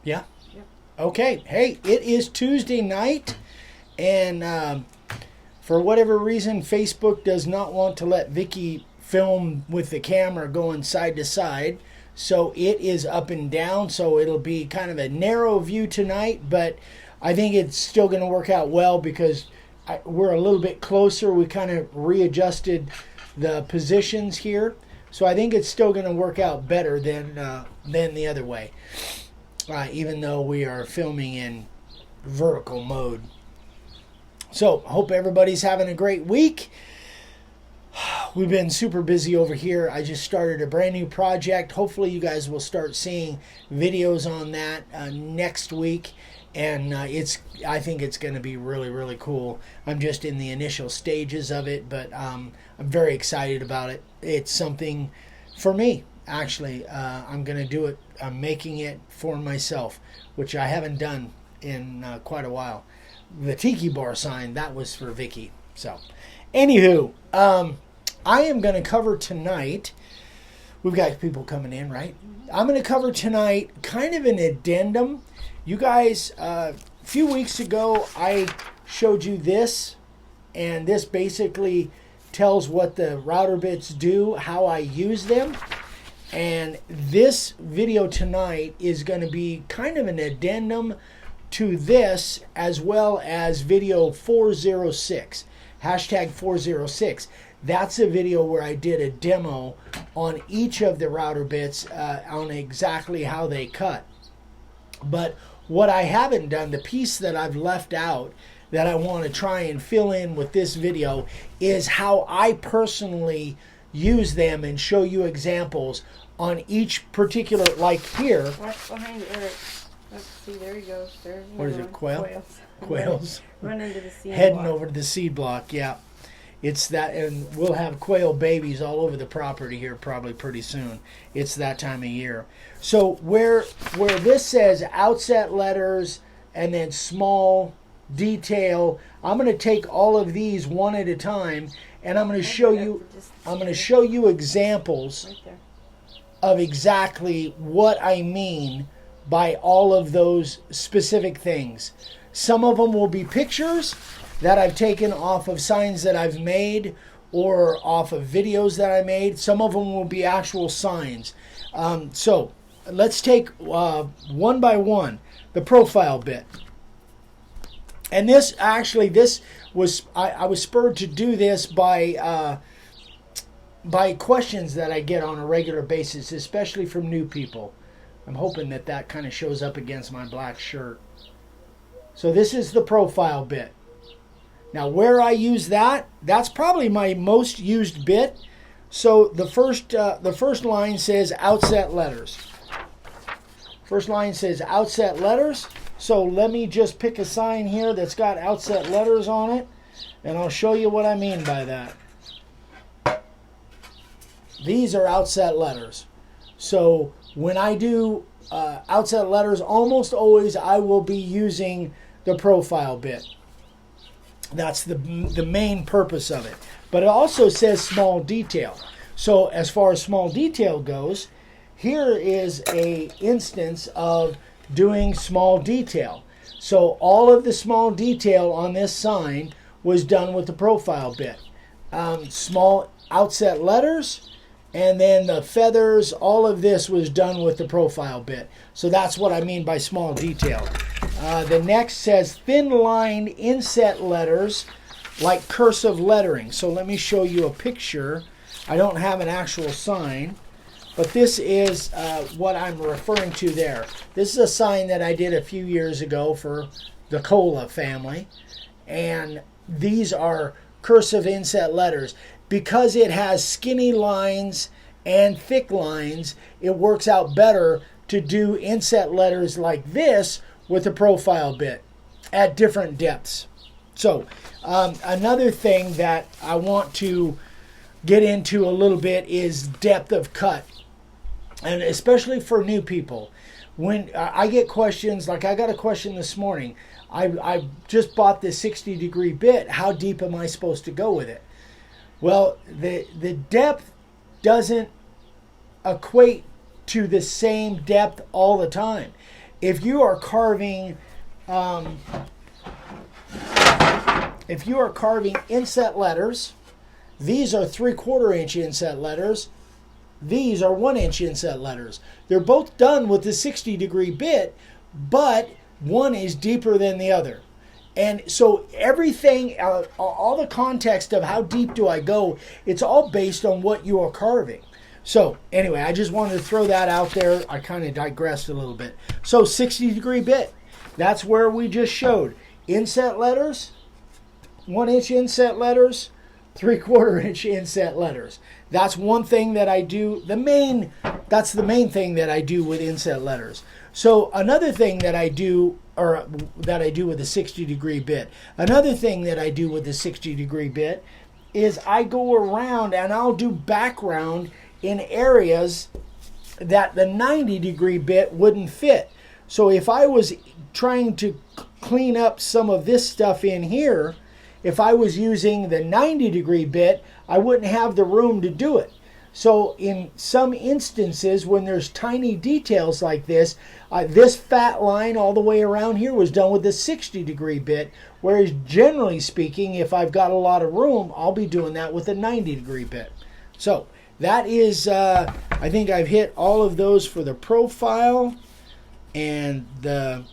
Yeah? Yep. Okay. Hey, it is Tuesday night, and for whatever reason, Facebook does not want to let Vicky film with the camera going side to side. So it is up and down, so it'll be kind of a narrow view tonight, but I think it's still going to work out well because we're a little bit closer. We kind of readjusted the positions here. So I think it's still going to work out better than the other way, even though we are filming in vertical mode. So hope everybody's having a great week. We've been super busy over here. I just started a brand new project. Hopefully you guys will start seeing videos on that next week. And I think it's going to be really, really cool. I'm just in the initial stages of it, but I'm very excited about it. It's something for me, actually. I'm going to do it. I'm making it for myself, which I haven't done in quite a while. The Tiki Bar sign, that was for Vicky. So, anywho, I am going to cover tonight. We've got people coming in, right? I'm going to cover tonight kind of an addendum. You guys, a few weeks ago, I showed you this, and this basically tells what the router bits do, how I use them. And this video tonight is going to be kind of an addendum to this, as well as video 406, hashtag 406. That's a video where I did a demo on each of the router bits on exactly how they cut. But what I haven't done, the piece that I've left out that I want to try and fill in with this video, is how I personally use them and show you examples on each particular, like here. Watch behind Eric. Let's see, there he goes. There's What is it, quail? Quails. Quails. Run into the seed Heading block. over to the seed block, yeah. It's that, and we'll have quail babies all over the property here probably pretty soon. It's that time of year. So where this says outset letters and then small detail, I'm going to take all of these one at a time, and I'm going to show you examples Right there. of exactly what I mean by all of those specific things. Some of them will be pictures that I've taken off of signs that I've made or off of videos that I made. Some of them will be actual signs. So let's take one by one. The profile bit. And this was, I was spurred to do this by questions that I get on a regular basis, especially from new people. I'm hoping that kind of shows up against my black shirt. So this is the profile bit. Now where I use that's probably my most used bit. So the first line says outset letters. First line says outset letters. So let me just pick a sign here that's got outset letters on it, and I'll show you what I mean by that. These are outset letters. So when I do outset letters, almost always I will be using the profile bit. That's the main purpose of it. But it also says small detail. So as far as small detail goes, here is a instance of doing small detail. So all of the small detail on this sign was done with the profile bit. Small outset letters, and then the feathers, all of this was done with the profile bit. So that's what I mean by small detail. The next says thin line inset letters like cursive lettering. So let me show you a picture. I don't have an actual sign, but this is what I'm referring to there. This is a sign that I did a few years ago for the Cola family, and these are cursive inset letters. Because it has skinny lines and thick lines, it works out better to do inset letters like this with the profile bit at different depths. So another thing that I want to get into a little bit is depth of cut, and especially for new people. When I get questions, like I got a question this morning, I just bought this 60 degree bit, how deep am I supposed to go with it? Well, the depth doesn't equate to the same depth all the time. if you are carving inset letters, these are 3/4 inch inset letters. These are 1 inch inset letters. They're both done with the 60-degree bit, but one is deeper than the other. And so everything, all the context of how deep do I go, it's all based on what you are carving. So anyway, I just wanted to throw that out there. I kind of digressed a little bit. So 60-degree bit, that's where we just showed. Inset letters, 1 inch inset letters, 3/4 inch inset letters. That's one thing that I do. That's the main thing that I do with inset letters. So another thing that I do, or that I do with the 60-degree bit, another thing that I do with the 60-degree bit is I go around and I'll do background in areas that the 90-degree bit wouldn't fit. So if I was trying to clean up some of this stuff in here, if I was using the 90-degree bit, I wouldn't have the room to do it. So in some instances, when there's tiny details like this, this fat line all the way around here was done with the 60-degree bit, whereas generally speaking, if I've got a lot of room, I'll be doing that with a 90-degree bit. So that is, I think I've hit all of those for the profile and the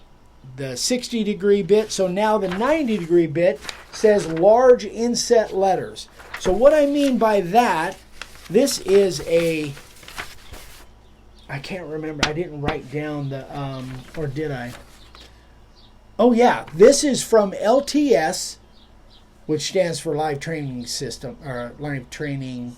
60-degree bit. So now the 90-degree bit says large inset letters. So what I mean by that, this is I can't remember. I didn't write down the, or did I? Oh yeah, this is from LTS, which stands for Live Training System, or Live Training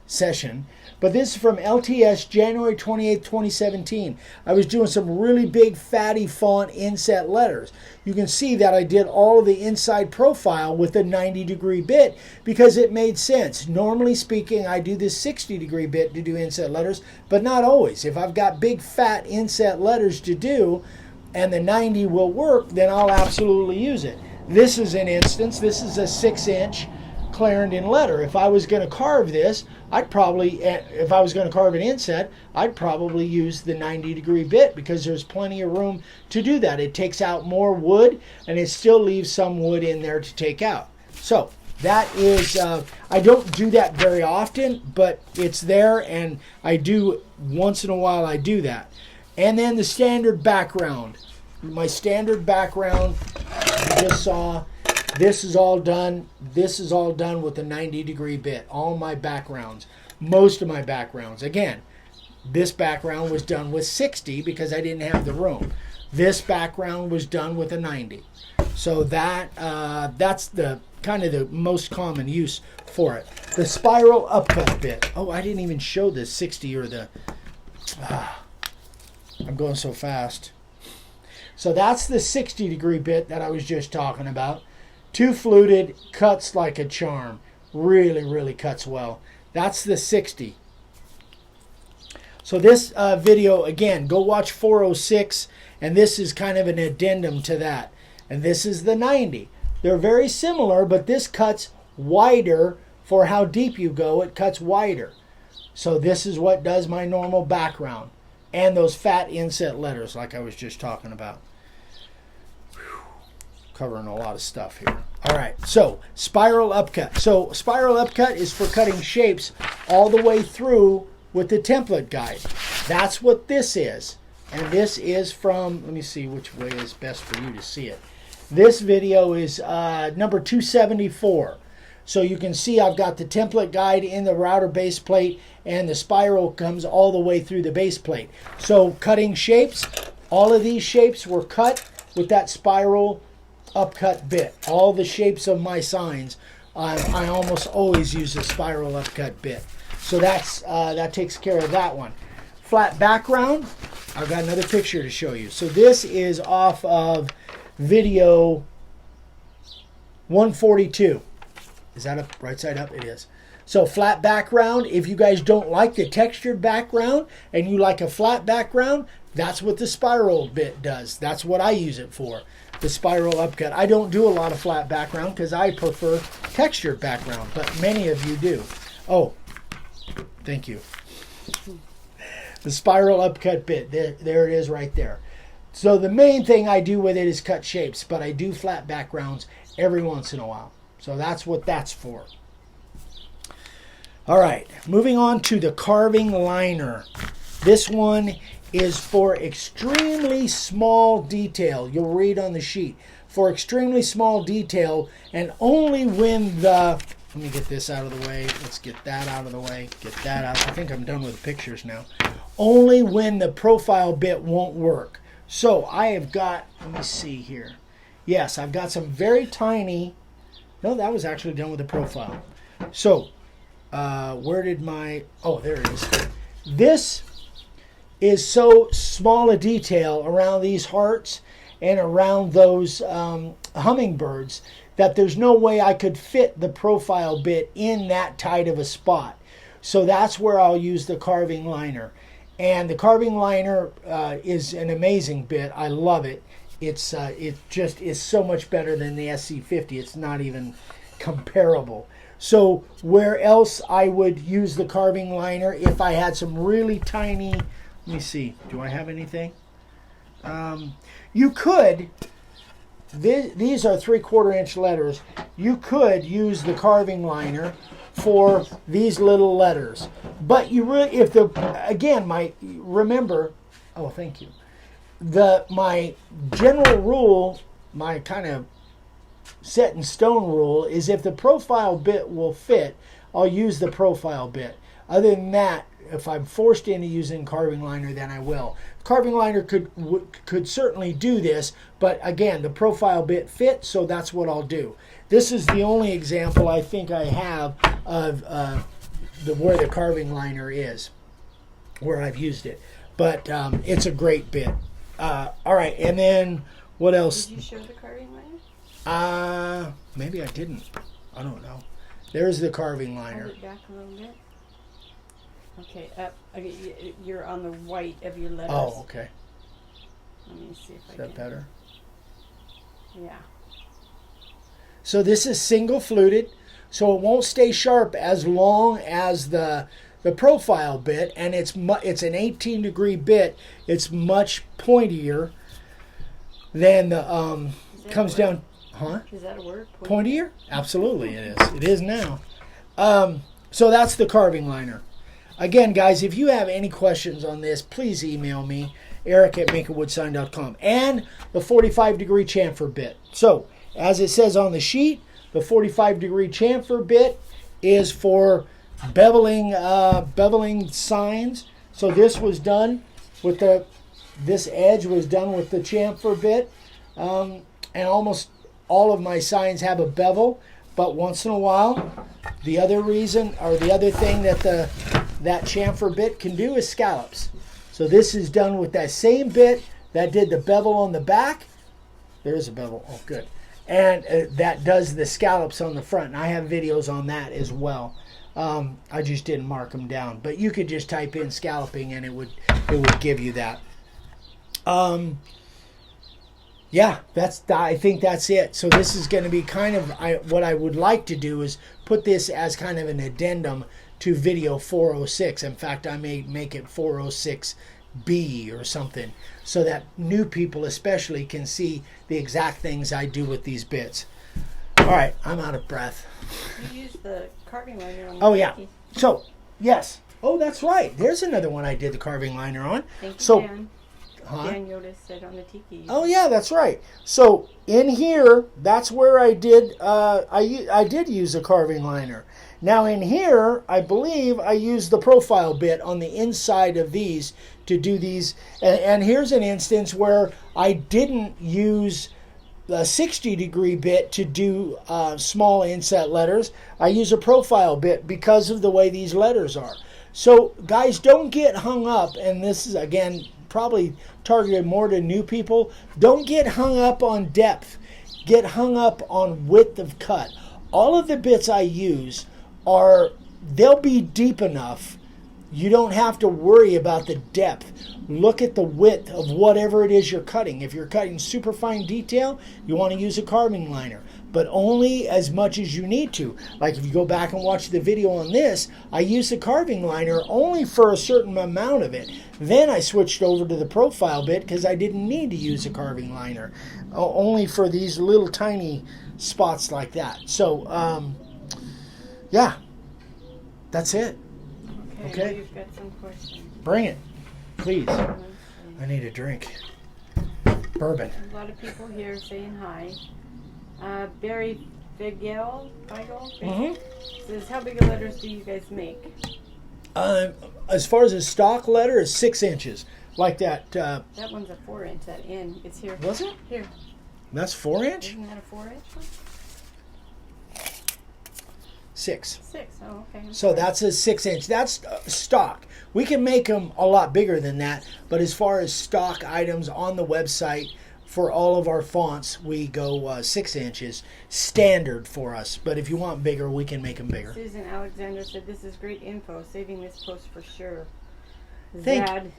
Session. But this is from LTS, January 28th, 2017. I was doing some really big fatty font inset letters. You can see that I did all of the inside profile with the 90-degree bit because it made sense. Normally speaking, I do this 60-degree bit to do inset letters, but not always. If I've got big fat inset letters to do and the 90 will work, then I'll absolutely use it. This is an instance. This is a 6-inch Clarendon letter. If I was going to carve this, if I was going to carve an inset, I'd probably use the 90-degree bit because there's plenty of room to do that. It takes out more wood and it still leaves some wood in there to take out. So that is, I don't do that very often, but it's there, and I do once in a while. I do that. And then the standard background. My standard background, you just saw, this is all done. This is all done with the 90-degree bit. All my backgrounds, most of my backgrounds. Again, this background was done with 60 because I didn't have the room. This background was done with a 90. So that's the kind of the most common use for it. The spiral upcut bit. Oh, I didn't even show the 60 or the... I'm going so fast. So that's the 60-degree bit that I was just talking about. 2-fluted, cuts like a charm. Really, really cuts well. That's the 60. So this video, again, go watch 406, and this is kind of an addendum to that. And this is the 90. They're very similar, but this cuts wider for how deep you go. It cuts wider. So this is what does my normal background. And those fat inset letters like I was just talking about. Whew. Covering a lot of stuff here. All right, so spiral upcut. So spiral upcut is for cutting shapes all the way through with the template guide. That's what this is. And this is from, let me see which way is best for you to see it. This video is number 274. So you can see I've got the template guide in the router base plate, and the spiral comes all the way through the base plate. So cutting shapes, all of these shapes were cut with that spiral upcut bit. All the shapes of my signs, I almost always use a spiral upcut bit. So that takes care of that one. Flat background, I've got another picture to show you. So this is off of video 142. Is that up, right side up? It is. So flat background, if you guys don't like the textured background and you like a flat background, that's what the spiral bit does. That's what I use it for, the spiral upcut. I don't do a lot of flat background because I prefer textured background, but many of you do. Oh, thank you. The spiral upcut bit, there it is right there. So the main thing I do with it is cut shapes, but I do flat backgrounds every once in a while. So that's what that's for. All right, moving on to the carving liner. This one is for extremely small detail. You'll read on the sheet. For extremely small detail, and only when the... Let me get this out of the way. Let's get that out of the way. Get that out. I think I'm done with the pictures now. Only when the profile bit won't work. So I have got... Let me see here. Yes, I've got some very tiny... No, that was actually done with the profile. So, where did my... Oh, there it is. This is so small a detail around these hearts and around those hummingbirds that there's no way I could fit the profile bit in that tight of a spot. So that's where I'll use the carving liner. And the carving liner is an amazing bit. I love it. It just is so much better than the SC50. It's not even comparable. So where else I would use the carving liner if I had some really tiny... Let me see. Do I have anything? You could... These are 3/4 inch letters. You could use the carving liner for these little letters. But you really... If the... Again, remember... Oh, thank you. My general rule, my kind of set in stone rule, is if the profile bit will fit, I'll use the profile bit. Other than that, if I'm forced into using carving liner, then I will. Carving liner could certainly do this, but again, the profile bit fits, so that's what I'll do. This is the only example I think I have of where the carving liner is, where I've used it. But it's a great bit. All right, and then what else? Did you show the carving liner? Maybe I didn't. I don't know. There's the carving liner. Hold it back a little bit. Okay, up. Okay, you're on the white of your letters. Oh, okay. Let me see if I Is can. that better? Yeah. So this is single fluted, so it won't stay sharp as long as the profile bit, and it's an 18-degree bit. It's much pointier than the comes down. Huh? Is that a word? Pointier? Absolutely, it is. It is now. So that's the carving liner. Again, guys, if you have any questions on this, please email me, eric@makeawwoodsign.com, and the 45-degree chamfer bit. So, as it says on the sheet, the 45-degree chamfer bit is for beveling signs. So this was done with this edge was done with the chamfer bit, and almost all of my signs have a bevel, but once in a while, the other reason or the other thing that that chamfer bit can do is scallops. So this is done with that same bit that did the bevel on the back. There's a bevel. Oh, good. And that does the scallops on the front. And I have videos on that as well. I just didn't mark them down. But you could just type in scalloping and it would give you that. Yeah, I think that's it. So this is going to be kind of what I would like to do is put this as kind of an addendum to video 406. In fact, I may make it 406B or something so that new people especially can see the exact things I do with these bits. All right, I'm out of breath. You use the carving liner on the Oh, yeah. tiki. So, yes. Oh, that's right. There's another one I did the carving liner on. Thank you, So, Dan. huh? Dan Yoda said on the tiki. Oh yeah, that's right. So in here, that's where I did I did use a carving liner. Now in here, I believe I used the profile bit on the inside of these to do these. And here's an instance where I didn't use the 60-degree bit to do small inset letters. I use a profile bit because of the way these letters are. So guys, don't get hung up, and this is again probably targeted more to new people. Don't get hung up on depth. Get hung up on width of cut. All of the bits I use they'll be deep enough you don't have to worry about the depth. Look at the width of whatever it is you're cutting. If you're cutting super fine detail, you want to use a carving liner, but only as much as you need to. Like if you go back and watch the video on this, I used the carving liner only for a certain amount of it. Then I switched over to the profile bit because I didn't need to use a carving liner, only for these little tiny spots like that. So, yeah, that's it. Okay. You've got some questions. Bring it, please. I need a drink. Bourbon. A lot of people here saying hi. Barry Figel says, how big of letters do you guys make? As far as a stock letter, it's 6 inches. Like that. That one's a 4-inch, that N. It's here. Was it? Here. That's 4 inch? Isn't that a 4-inch one? 6. 6, oh, okay. So that's a 6 inch. That's stock. We can make them a lot bigger than that, but as far as stock items on the website for all of our fonts, we go 6 inches standard for us. But if you want bigger, we can make them bigger. Susan Alexander said, this is great info. Saving this post for sure. Zad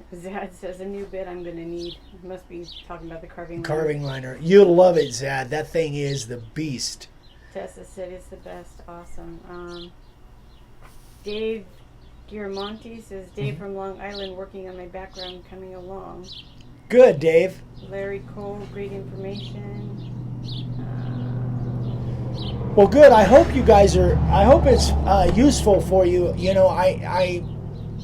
says, a new bit I'm going to need. Must be talking about the carving liner. Carving liner. You'll love it, Zad. That thing is the beast. Tessa said it's the best. Awesome. Dave Giramonti says, Dave from Long Island working on my background coming along. Good, Dave. Larry Cole, great information. Well, good. I hope you guys are, I hope it's useful for you. You know, I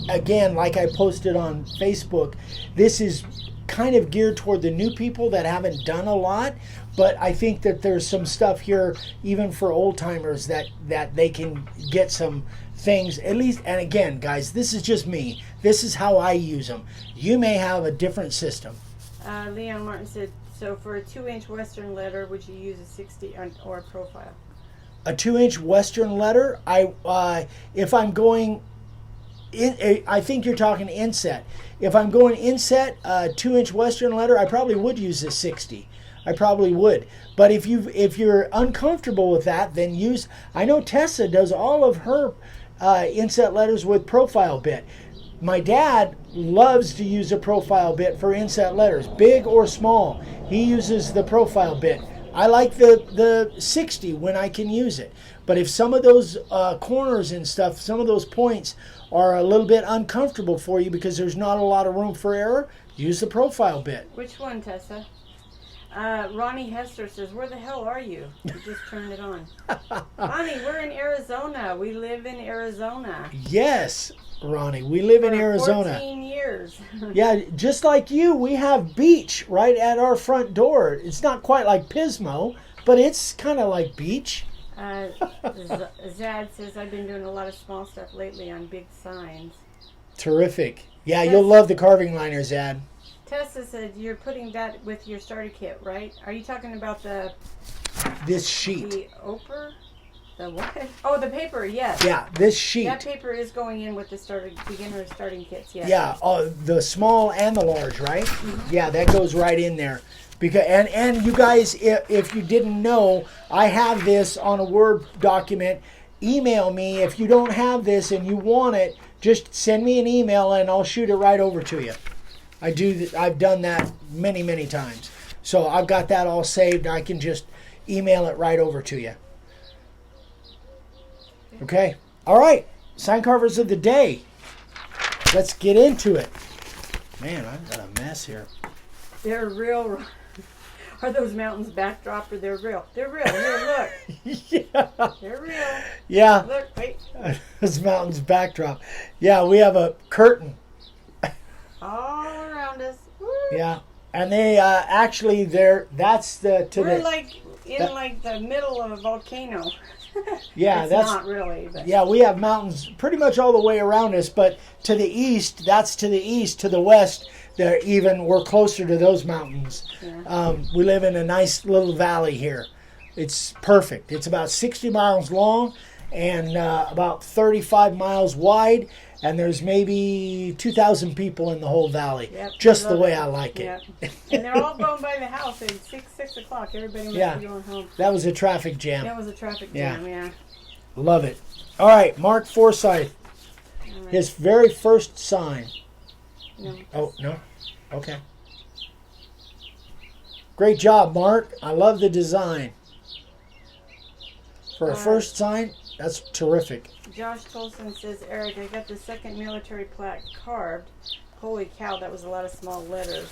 again, like I posted on Facebook, this is kind of geared toward the new people that haven't done a lot, but I think that there's some stuff here even for old timers that they can get some things at least. And again, guys, this is just me. This is how I use them. You may have a different system. Leon Martin said, so for a 2-inch Western letter, would you use a 60 or a profile? A 2-inch Western letter, if I'm going I think you're talking inset. If I'm going inset, 2-inch Western letter, I probably would use a 60. I probably would. But if you're uncomfortable with that, then use. I know Tessa does all of her inset letters with profile bit. My dad loves to use a profile bit for inset letters, big or small. He uses the profile bit. I like the 60 when I can use it. But if some of those corners and stuff, some of those points are a little bit uncomfortable for you because there's not a lot of room for error, use the profile bit. Which one, Tessa? Ronnie Hester says, where the hell are you? You just turned it on. Ronnie, we're in Arizona. We live in Arizona. Yes, Ronnie, we live in Arizona. 14 years. Yeah, just like you, we have beach right at our front door. It's not quite like Pismo, but it's kind of like beach. Zad says, I've been doing a lot of small stuff lately on big signs. Terrific. Yeah, you'll love the carving liner, Zad. Tessa said, you're putting that with your starter kit, right? Are you talking about this sheet? The ochre? The what? Oh, the paper, yes. Yeah, this sheet. That paper is going in with the beginner starting kits, yes. Yeah, the small and the large, right? Mm-hmm. Yeah, that goes right in there. Because and you guys, if you didn't know, I have this on a Word document. Email me if you don't have this and you want it. Just send me an email and I'll shoot it right over to you. I've done that many, many times. So I've got that all saved. I can just email it right over to you. Okay. All right. Sign carvers of the day. Let's get into it. Man, I've got a mess here. They're real. Are those mountains backdrop or they're real? They're real. Here, look. Yeah. They're real. Yeah. Look, wait. Those mountains backdrop. Yeah, we have a curtain. All around us. Woo. Yeah. And they actually, that's the... We're like in like the middle of a volcano. Yeah, that's not really. But. Yeah, we have mountains pretty much all the way around us, but to the east, that's to the east. To the west, we're closer to those mountains. Yeah. We live in a nice little valley here. It's perfect. It's about 60 miles long and about 35 miles wide, and there's maybe 2,000 people in the whole valley. Yep, just the way I like it. Yep. And they're all going by the house at 6 o'clock. Everybody must be going home. That was a traffic jam. That was a traffic jam, yeah. Love it. All right, Mark Forsyth. All right. His very first sign. No. Oh, no? Okay. Great job, Mark. I love the design. For a first sign, that's terrific. Josh Colson says, Eric, I got the second military plaque carved. Holy cow, that was a lot of small letters.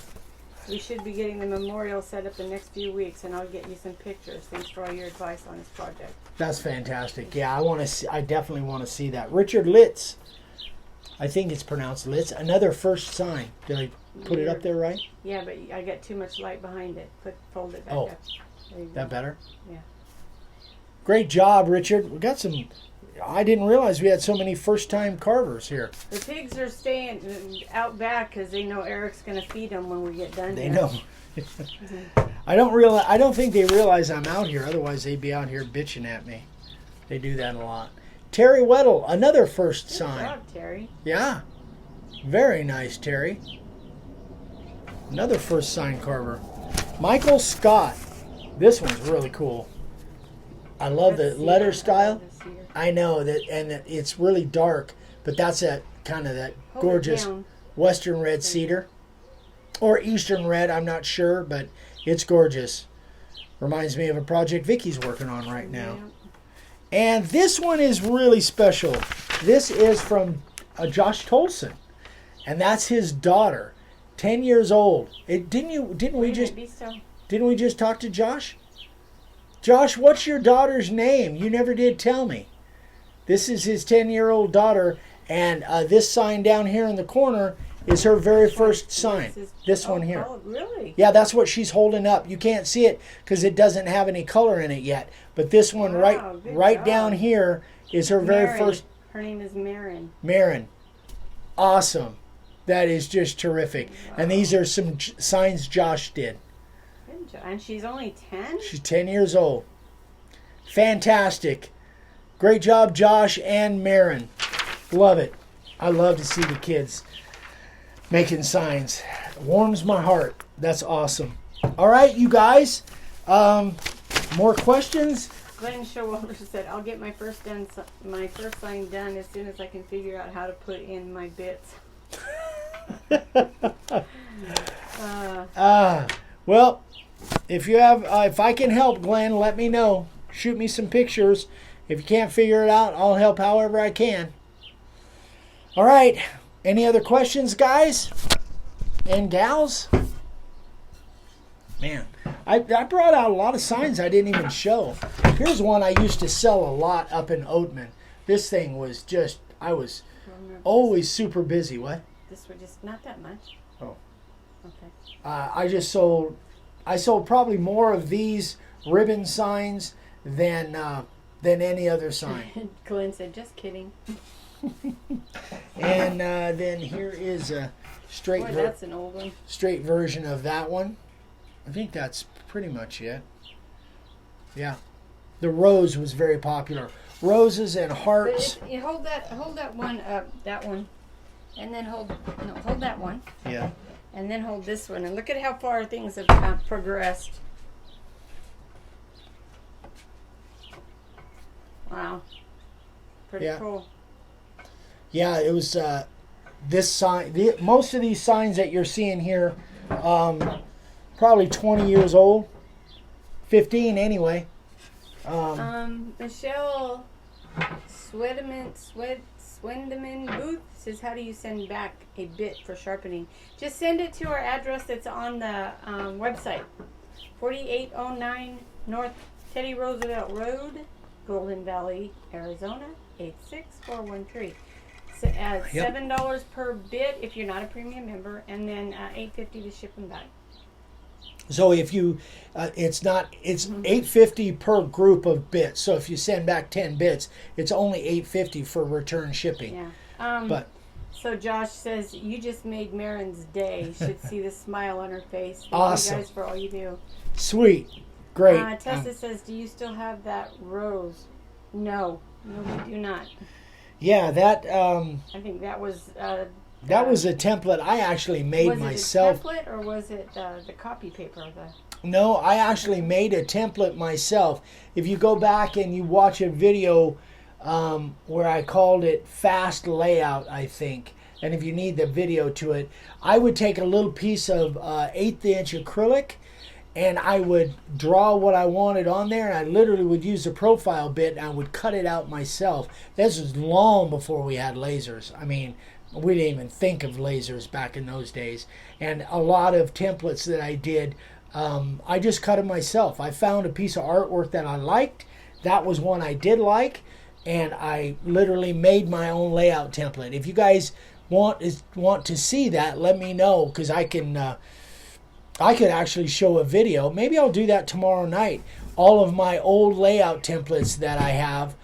We should be getting the memorial set up the next few weeks, and I'll get you some pictures. Thanks for all your advice on this project. That's fantastic. Yeah, I want to see. I definitely want to see that. Richard Litz. I think it's pronounced Litz. Another first sign. Did I put it up there right? Yeah, but I got too much light behind it. Fold it back Oh, up. There you go. that better? Yeah. Great job, Richard. We got some. I didn't realize we had so many first-time carvers here. The pigs are staying out back because they know Eric's going to feed them when we get done. They here. know. I don't think they realize I'm out here. Otherwise, they'd be out here bitching at me. They do that a lot. Terry Weddle, another first Good sign. job, Terry. Yeah. Very nice, Terry. Another first sign carver. Michael Scott. This one's really cool. I love the letter style. I know that, and it's really dark, but that's that kind of that gorgeous Western red cedar. Or Eastern red, I'm not sure, but it's gorgeous. Reminds me of a project Vicky's working on right now. Yeah. And this one is really special. This is from Josh Tolson, and that's his daughter, 10 years old. Didn't we just talk to Josh? Josh, what's your daughter's name? You never did tell me. This is his 10-year-old daughter, and this sign down here in the corner is her very first sign. This one here. Oh, really? Yeah, that's what she's holding up. You can't see it because it doesn't have any color in it yet. But this one right down here is her very first. Her name is Marin. Marin. Awesome. That is just terrific. Wow. And these are some signs Josh did. Good job. And she's only 10? She's 10 years old. Fantastic. Great job, Josh and Marin. Love it. I love to see the kids making signs. Warms my heart. That's awesome. All right, you guys. More questions? Glenn Showalter said, "I'll get my first sign done as soon as I can figure out how to put in my bits." Well, if I can help, Glenn, let me know. Shoot me some pictures. If you can't figure it out, I'll help however I can. All right. Any other questions, guys and gals? Man, I brought out a lot of signs I didn't even show. Here's one I used to sell a lot up in Oatman. This thing was just, I was always super busy. What? This was just not that much. Oh. Okay. I sold probably more of these ribbon signs than any other sign. Glenn said, "Just kidding." And then here is a that's an old one. Straight version of that one. I think that's pretty much it. Yeah. The rose was very popular. Roses and hearts. You hold that one up, that one, and then hold that one. Yeah. And then hold this one, and look at how far things have progressed. Wow. Pretty cool. Yeah, it was this sign. Most of these signs that you're seeing here, probably 20 years old, 15 anyway. Michelle Swendeman Booth says, "How do you send back a bit for sharpening?" Just send it to our address that's on the website, 4809 North Teddy Roosevelt Road, Golden Valley, Arizona, 86413. So, $7 per bit if you're not a premium member, and then $8.50 to ship them back. So if you, it's $8.50 per group of bits. So if you send back 10 bits, it's only $8.50 for return shipping. Yeah. So Josh says, "You just made Marin's day. You should see the smile on her face. Thank awesome. you guys for all you do." Sweet. Great. Tessa says, "Do you still have that rose?" No, we do not. Yeah, that. I think that was. That was a template I actually made myself. Was it a template or was it the copy paper? No, I actually made a template myself. If you go back and you watch a video where I called it Fast Layout, I think. And if you need the video to it, I would take a little piece of 1/8 inch acrylic, and I would draw what I wanted on there, and I literally would use the profile bit and I would cut it out myself. This was long before we had lasers. I mean, we didn't even think of lasers back in those days. And a lot of templates that I did, I just cut them myself. I found a piece of artwork that I liked. That was one I did like, and I literally made my own layout template. If you guys want to see that, let me know, because I could actually show a video. Maybe I'll do that tomorrow night. All of my old layout templates that I have,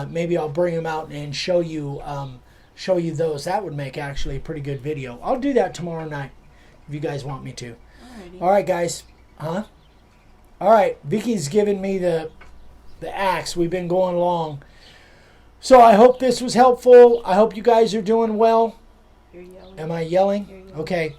maybe I'll bring them out and show you those. That would make actually a pretty good video. I'll do that tomorrow night if you guys want me to. Alrighty. All right, guys. All right, Vicky's giving me the axe. We've been going long. So I hope this was helpful. I hope you guys are doing well. You're yelling. Am I yelling? You're yelling. Okay.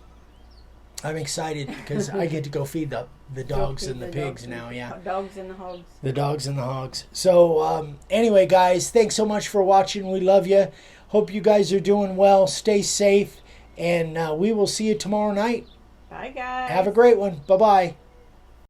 I'm excited because I get to go feed the dogs and the pigs now. Yeah. Dogs and the hogs. The dogs and the hogs. So anyway, guys, thanks so much for watching. We love you. Hope you guys are doing well. Stay safe. And we will see you tomorrow night. Bye, guys. Have a great one. Bye-bye.